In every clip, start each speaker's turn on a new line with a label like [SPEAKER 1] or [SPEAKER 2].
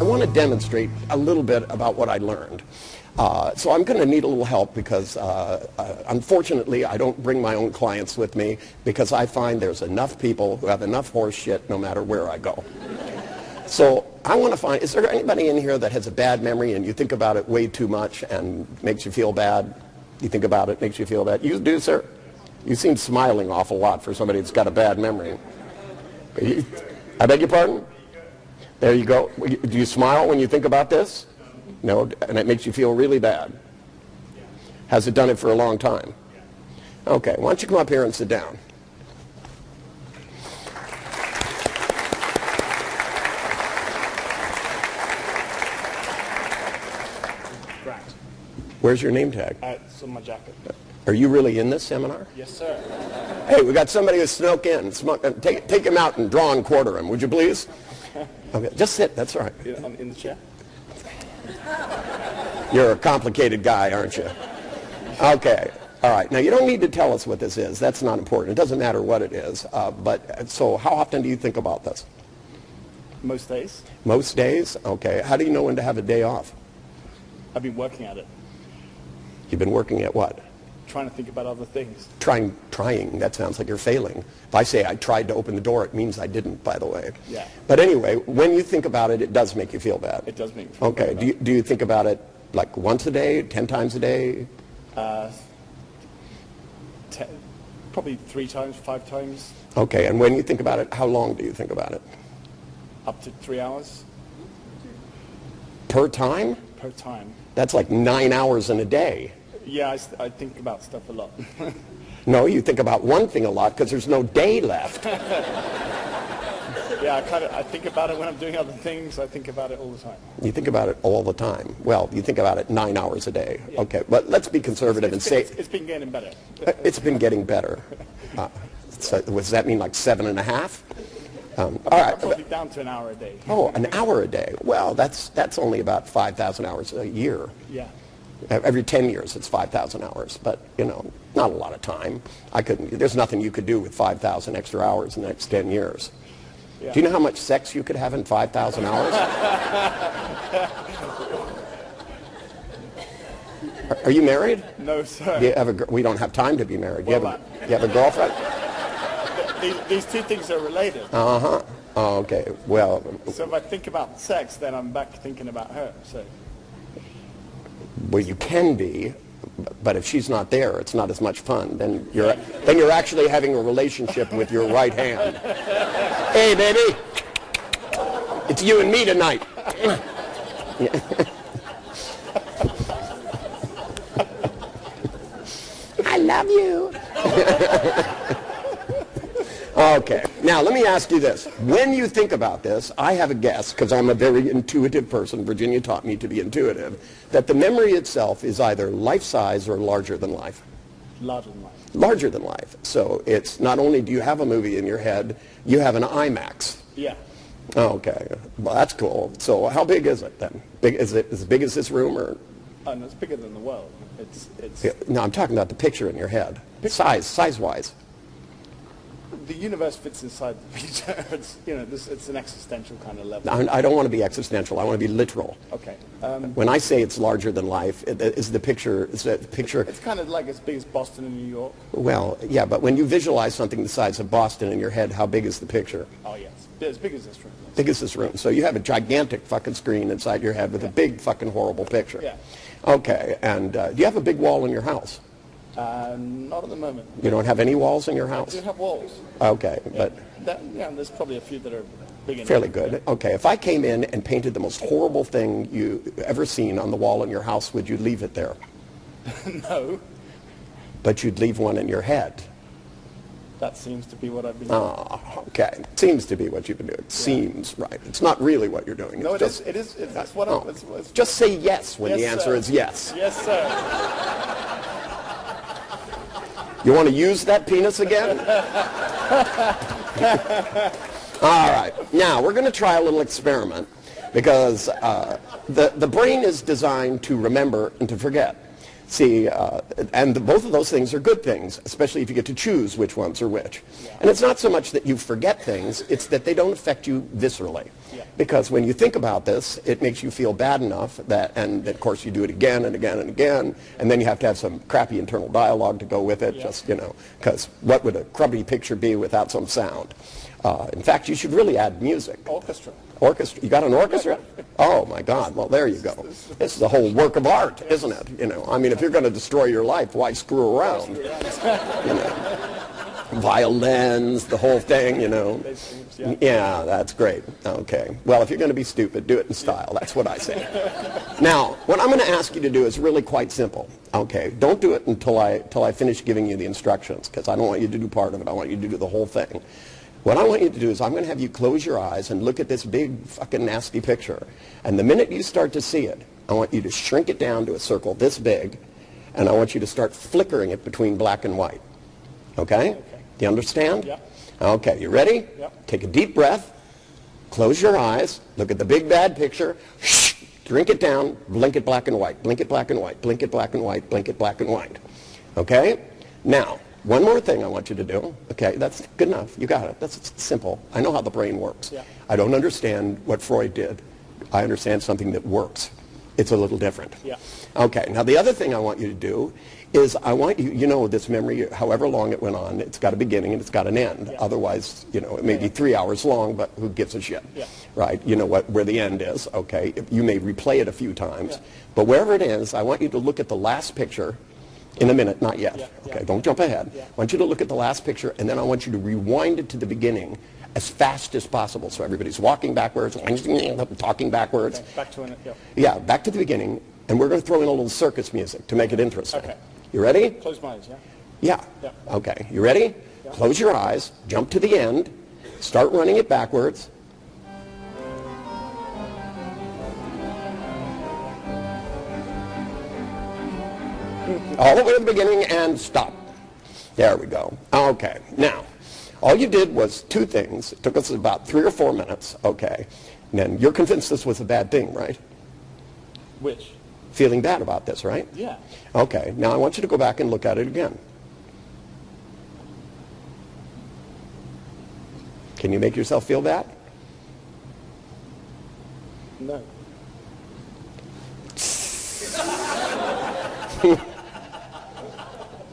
[SPEAKER 1] want to demonstrate a little bit about what I learned. So I'm going to need a little help because unfortunately I don't bring my own clients with me because I find there's enough people who have enough horse shit no matter where I go. So I want to find, is there anybody in here that has a bad memory and you think about it way too much and makes you feel bad? You think about it, makes you feel bad? You do, sir? You seem smiling awful lot for somebody that's got a bad memory. I beg your pardon? There you go. Do you smile when you think about this? No, and it makes you feel really bad. Has it done it for a long time? Okay, why don't you come up here and sit down? Where's your name tag?
[SPEAKER 2] It's on my jacket.
[SPEAKER 1] Are you really in this seminar?
[SPEAKER 2] Yes, sir.
[SPEAKER 1] Hey, we got somebody who snuck in. Take him out and draw and quarter him, would you please? Okay, just sit, that's all right.
[SPEAKER 2] I'm in the chair.
[SPEAKER 1] You're a complicated guy, aren't you? Okay, all right. Now, you don't need to tell us what this is. That's not important. It doesn't matter what it is. So how often do you think about this?
[SPEAKER 2] Most days.
[SPEAKER 1] Most days? Okay. How do you know when to have a day off?
[SPEAKER 2] I've been working at it.
[SPEAKER 1] You've been working at what?
[SPEAKER 2] Trying to think about other things.
[SPEAKER 1] Trying. That sounds like you're failing. If I say I tried to open the door, it means I didn't, by the way.
[SPEAKER 2] Yeah.
[SPEAKER 1] But anyway, when you think about it, it does make you feel bad.
[SPEAKER 2] It does make me feel
[SPEAKER 1] bad. Okay. Do you think about it like once a day, 10 times a day?
[SPEAKER 2] Probably 3 times, 5 times.
[SPEAKER 1] Okay. And when you think about it, how long do you think about it?
[SPEAKER 2] Up to 3 hours.
[SPEAKER 1] Per time?
[SPEAKER 2] Per time.
[SPEAKER 1] That's like 9 hours in a day.
[SPEAKER 2] Yeah, I think about stuff a lot.
[SPEAKER 1] No, you think about one thing a lot because there's no day left.
[SPEAKER 2] Yeah, I think about it when I'm doing other things. I think about it all the time.
[SPEAKER 1] You think about it all the time. Well, you think about it 9 hours a day. Yeah. Okay, but let's be conservative and say...
[SPEAKER 2] It's been getting better.
[SPEAKER 1] It's been getting better. So does that mean like 7.5? All right.
[SPEAKER 2] I'm probably down to an hour a day.
[SPEAKER 1] Oh, an hour a day. Well, that's only about 5,000 hours a year.
[SPEAKER 2] Yeah.
[SPEAKER 1] Every 10 years it's 5,000 hours, but, you know, not a lot of time. There's nothing you could do with 5,000 extra hours in the next 10 years. Yeah. Do you know how much sex you could have in 5,000 hours? Are you married?
[SPEAKER 2] No, sir.
[SPEAKER 1] You have we don't have time to be married. You have a girlfriend?
[SPEAKER 2] These two things are related.
[SPEAKER 1] Uh-huh. Oh, okay. Well...
[SPEAKER 2] So if I think about sex, then I'm back thinking about her, so...
[SPEAKER 1] Well, you can be, but if she's not there, it's not as much fun. Then you're actually having a relationship with your right hand. Hey, baby, it's you and me tonight. I love you. Okay, now let me ask you this. When you think about this, I have a guess, because I'm a very intuitive person, Virginia taught me to be intuitive, that the memory itself is either life-size or larger than life.
[SPEAKER 2] Larger than life.
[SPEAKER 1] Larger than life. So it's not only do you have a movie in your head, you have an IMAX.
[SPEAKER 2] Yeah.
[SPEAKER 1] Okay, well that's cool. So how big is it then? Is it as big as this room, or?
[SPEAKER 2] Oh, no, it's bigger than the world. It's.
[SPEAKER 1] Yeah, no, I'm talking about the picture in your head. Size-wise.
[SPEAKER 2] The universe fits inside the picture. It's, you know, it's an existential kind of level.
[SPEAKER 1] I don't want to be existential. I want to be literal.
[SPEAKER 2] Okay.
[SPEAKER 1] When I say it's larger than life, is the picture?
[SPEAKER 2] It's kind of like as big as Boston and New York.
[SPEAKER 1] Well, yeah, but when you visualize something the size of Boston in your head, how big is the picture?
[SPEAKER 2] Oh yes, as big as this room.
[SPEAKER 1] Big as this room. So you have a gigantic fucking screen inside your head with a big fucking horrible picture.
[SPEAKER 2] Yeah.
[SPEAKER 1] Okay. And do you have a big wall in your house?
[SPEAKER 2] Not at the moment.
[SPEAKER 1] You don't have any walls in your house?
[SPEAKER 2] I do have walls.
[SPEAKER 1] Okay, but...
[SPEAKER 2] there's probably a few that are big enough.
[SPEAKER 1] Fairly good. Okay, if I came in and painted the most horrible thing you ever seen on the wall in your house, would you leave it there?
[SPEAKER 2] No.
[SPEAKER 1] But you'd leave one in your head.
[SPEAKER 2] That seems to be what I've been doing.
[SPEAKER 1] Oh, okay. Seems to be what you've been doing. Yeah. Seems, right. It's not really what you're doing.
[SPEAKER 2] No, it is. That's what
[SPEAKER 1] it's just say yes when the answer is yes.
[SPEAKER 2] Yes, sir.
[SPEAKER 1] You want to use that penis again? All right. Now, we're going to try a little experiment because the brain is designed to remember and to forget. See, and both of those things are good things, especially if you get to choose which ones are which.
[SPEAKER 2] Yeah.
[SPEAKER 1] And it's not so much that you forget things, it's that they don't affect you viscerally.
[SPEAKER 2] Yeah.
[SPEAKER 1] Because when you think about this, it makes you feel bad enough that, and of course you do it again and again and again, and then you have to have some crappy internal dialogue to go with it,
[SPEAKER 2] Yeah.
[SPEAKER 1] just, you know, because what would a crummy picture be without some sound? In fact, you should really add music.
[SPEAKER 2] Orchestra.
[SPEAKER 1] Orchestra. You got an orchestra? Oh my God. Well, there you go. This is a whole work of art, isn't it? You know, I mean, if you're going to destroy your life, why screw around? You know, violins, the whole thing. You know. Yeah, that's great. Okay. Well, if you're going to be stupid, do it in style. That's what I say. Now, what I'm going to ask you to do is really quite simple. Okay. Don't do it until I finish giving you the instructions, because I don't want you to do part of it. I want you to do the whole thing. What I want you to do is I'm going to have you close your eyes and look at this big fucking nasty picture. And the minute you start to see it, I want you to shrink it down to a circle this big, and I want you to start flickering it between black and white. Okay? Do you understand?
[SPEAKER 2] Yep.
[SPEAKER 1] Okay, you ready?
[SPEAKER 2] Yep.
[SPEAKER 1] Take a deep breath, close your eyes, look at the big bad picture, shrink it down, blink it black and white, blink it black and white, blink it black and white, blink it black and white. Okay? Now, one more thing I want you to do. Okay, that's good enough. You got it. That's simple. I know how the brain works.
[SPEAKER 2] Yeah.
[SPEAKER 1] I don't understand what Freud did. I understand something that works. It's a little different.
[SPEAKER 2] Yeah.
[SPEAKER 1] Okay, now the other thing I want you to do is I want you, you know, this memory, however long it went on, it's got a beginning and it's got an end.
[SPEAKER 2] Yeah.
[SPEAKER 1] Otherwise, you know, it may be 3 hours long, but who gives a shit?
[SPEAKER 2] Yeah.
[SPEAKER 1] Right? You know where the end is. Okay, you may replay it a few times,
[SPEAKER 2] Yeah.
[SPEAKER 1] but wherever it is, I want you to look at the last picture. In a minute, not yet.
[SPEAKER 2] Yeah,
[SPEAKER 1] Okay,
[SPEAKER 2] yeah.
[SPEAKER 1] don't jump ahead.
[SPEAKER 2] Yeah.
[SPEAKER 1] I want you to look at the last picture, and then I want you to rewind it to the beginning as fast as possible. So everybody's walking backwards, talking backwards.
[SPEAKER 2] Okay, back to it. Yeah.
[SPEAKER 1] Yeah, back to the beginning, and we're going to throw in a little circus music to make it interesting.
[SPEAKER 2] Okay.
[SPEAKER 1] You ready?
[SPEAKER 2] Close my eyes, yeah?
[SPEAKER 1] Yeah.
[SPEAKER 2] Yeah.
[SPEAKER 1] Okay, you ready?
[SPEAKER 2] Yeah.
[SPEAKER 1] Close your eyes, jump to the end, start running it backwards. All the way to the beginning and stop. There we go. Okay. Now, all you did was two things. It took us about 3 or 4 minutes. Okay. And then you're convinced this was a bad thing, right?
[SPEAKER 2] Which?
[SPEAKER 1] Feeling bad about this, right?
[SPEAKER 2] Yeah.
[SPEAKER 1] Okay. Now I want you to go back and look at it again. Can you make yourself feel bad?
[SPEAKER 2] No.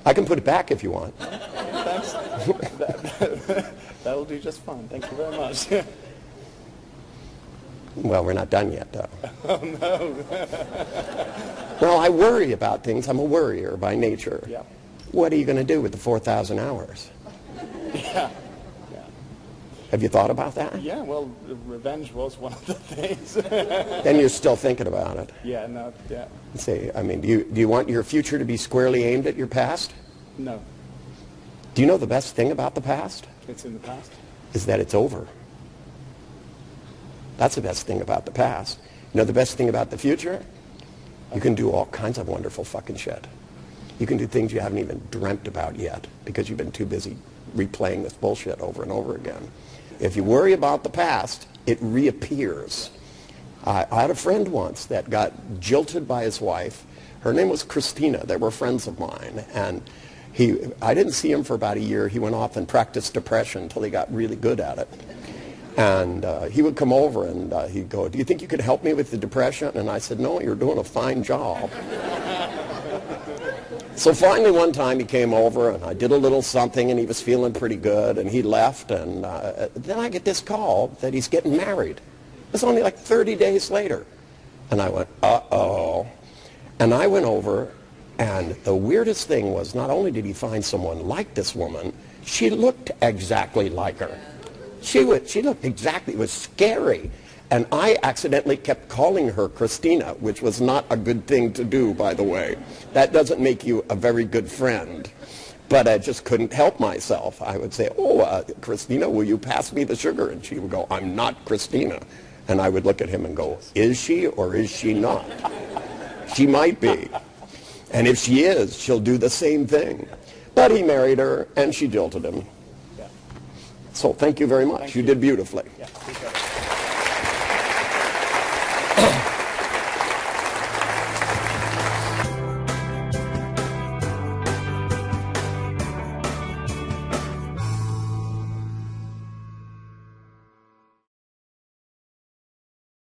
[SPEAKER 1] I can put it back if you want.
[SPEAKER 2] Thanks. That'll do just fine. Thank you very much.
[SPEAKER 1] Well, we're not done yet, though.
[SPEAKER 2] Oh, no.
[SPEAKER 1] Well, I worry about things. I'm a worrier by nature.
[SPEAKER 2] Yeah.
[SPEAKER 1] What are you going to do with the 4,000 hours?
[SPEAKER 2] Yeah.
[SPEAKER 1] Have you thought about that?
[SPEAKER 2] Yeah, well, revenge was one of the things.
[SPEAKER 1] Then you're still thinking about it.
[SPEAKER 2] Yeah, no, yeah.
[SPEAKER 1] See, I mean, do you want your future to be squarely aimed at your past?
[SPEAKER 2] No.
[SPEAKER 1] Do you know the best thing about the past?
[SPEAKER 2] It's in the past.
[SPEAKER 1] Is that it's over. That's the best thing about the past. You know the best thing about the future? You can do all kinds of wonderful fucking shit. You can do things you haven't even dreamt about yet because you've been too busy replaying this bullshit over and over again. If you worry about the past, it reappears. I had a friend once that got jilted by his wife. Her name was Christina. They were friends of mine. And I didn't see him for about a year. He went off and practiced depression until he got really good at it. And he would come over and he'd go, "Do you think you could help me with the depression?" And I said, "No, you're doing a fine job." So finally one time he came over and I did a little something and he was feeling pretty good and he left, and then I get this call that he's getting married. It's only like 30 days later. And I went, uh-oh. And I went over, and the weirdest thing was not only did he find someone like this woman, she looked exactly like her. She looked exactly, it was scary. And I accidentally kept calling her Christina, which was not a good thing to do, by the way. That doesn't make you a very good friend. But I just couldn't help myself. I would say, "Oh, Christina, will you pass me the sugar?" And she would go, "I'm not Christina." And I would look at him and go, "Is she or is she not?" She might be. And if she is, she'll do the same thing. But he married her, and she jilted him.
[SPEAKER 2] Yeah.
[SPEAKER 1] So thank you very much. You did beautifully.
[SPEAKER 2] Yeah.